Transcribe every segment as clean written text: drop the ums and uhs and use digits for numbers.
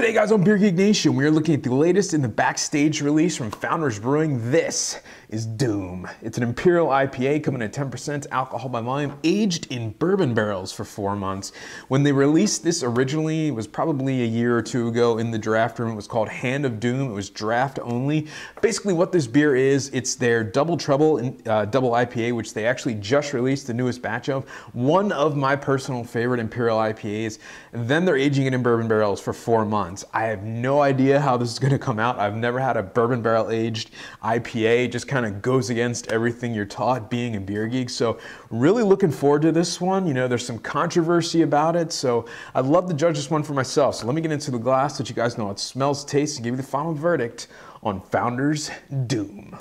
Today guys on Beer Geek Nation, we are looking at the latest in the backstage release from Founders Brewing. This is Doom. It's an Imperial IPA coming at 10% alcohol by volume, aged in bourbon barrels for 4 months. When they released this originally, it was probably a year or two ago in the draft room. It was called Hand of Doom. It was draft only. Basically what this beer is, it's their double trouble double IPA, which they actually just released the newest batch of. One of my personal favorite Imperial IPAs. Then they're aging it in bourbon barrels for 4 months. I have no idea how this is going to come out. I've never had a bourbon barrel aged IPA. It just kind of goes against everything you're taught being a beer geek. So really looking forward to this one. You know, there's some controversy about it. So I'd love to judge this one for myself. So let me get into the glass so that you guys know how it smells, tastes, and give you the final verdict on Founders Doom.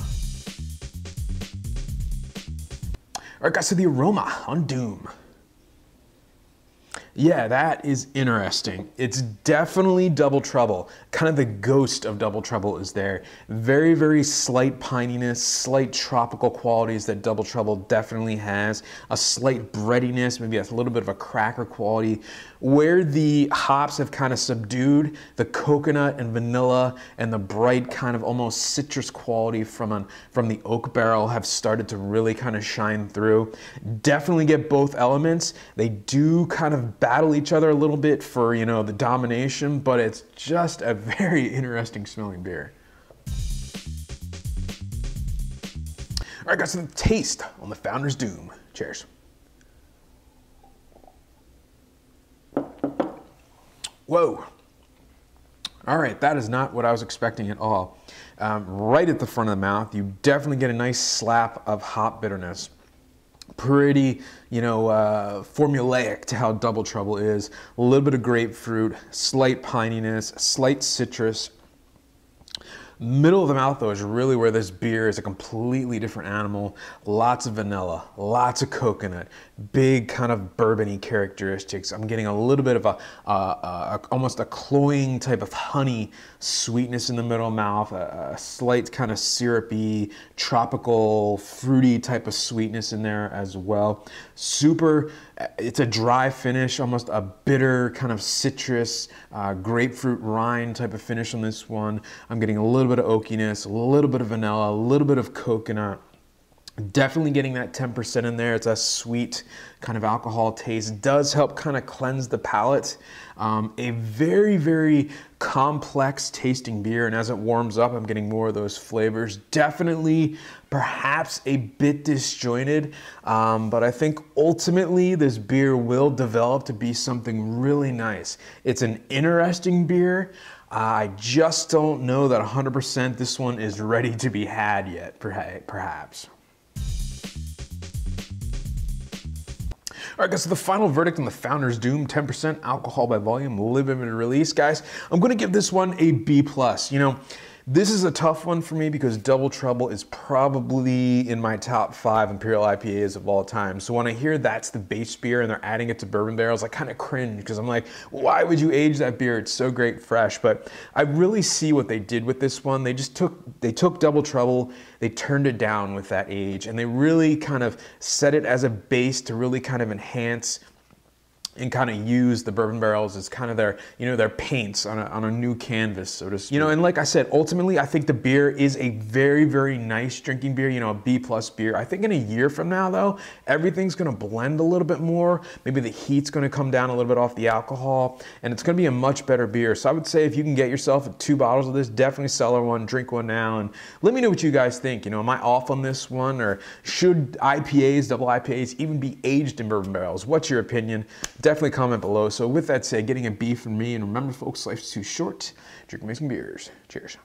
All right guys, so the aroma on Doom. Yeah, that is interesting. It's definitely Double Trouble. Kind of the ghost of Double Trouble is there. Very, very slight pininess, slight tropical qualities that Double Trouble definitely has. A slight breadiness, maybe a little bit of a cracker quality. Where the hops have kind of subdued, the coconut and vanilla and the bright kind of almost citrus quality from the oak barrel have started to really kind of shine through. Definitely get both elements. They do kind of battle each other a little bit for, you know, the domination, but it's just a very interesting smelling beer. All right guys, so the taste on the Founders Doom. Cheers. Whoa. All right, that is not what I was expecting at all. Right at the front of the mouth, you definitely get a nice slap of hop bitterness. Pretty, you know, formulaic to how Double Trouble is. A little bit of grapefruit, slight pininess, slight citrus. Middle of the mouth though is really where this beer is a completely different animal. Lots of vanilla, lots of coconut, big kind of bourbon-y characteristics. I'm getting a little bit of almost a cloying type of honey sweetness in the middle of the mouth, a slight kind of syrupy, tropical, fruity type of sweetness in there as well. Super, it's a dry finish, almost a bitter kind of citrus, grapefruit rind type of finish on this one. I'm getting a little bit of oakiness, a little bit of vanilla, a little bit of coconut. Definitely getting that 10% in there. It's a sweet kind of alcohol taste. It does help kind of cleanse the palate. A very, very complex tasting beer, and as it warms up, I'm getting more of those flavors. Definitely, perhaps a bit disjointed, but I think ultimately this beer will develop to be something really nice. It's an interesting beer. I just don't know that 100% this one is ready to be had yet, perhaps. All right, guys, so the final verdict on the Founders Doom, 10% alcohol by volume, limited release. Guys, I'm going to give this one a B+. You know, this is a tough one for me because Double Trouble is probably in my top 5 Imperial IPAs of all time. So when I hear that's the base beer and they're adding it to bourbon barrels, I kind of cringe because I'm like, why would you age that beer? It's so great fresh. But I really see what they did with this one. They took Double Trouble, they turned it down with that age, and they really kind of set it as a base to really kind of enhance and kind of use the bourbon barrels as kind of their, you know, their paints on a new canvas, so to speak. You know, and like I said, ultimately, I think the beer is a very, very nice drinking beer, you know, a B+ beer. I think in a year from now, though, everything's going to blend a little bit more. Maybe the heat's going to come down a little bit off the alcohol, and it's going to be a much better beer. So I would say if you can get yourself 2 bottles of this, definitely cellar one, drink one now, and let me know what you guys think. You know, am I off on this one, or should IPAs, double IPAs, even be aged in bourbon barrels? What's your opinion? Definitely comment below. So with that said, getting a B from me, and remember folks, life's too short. Drink amazing beers. Cheers.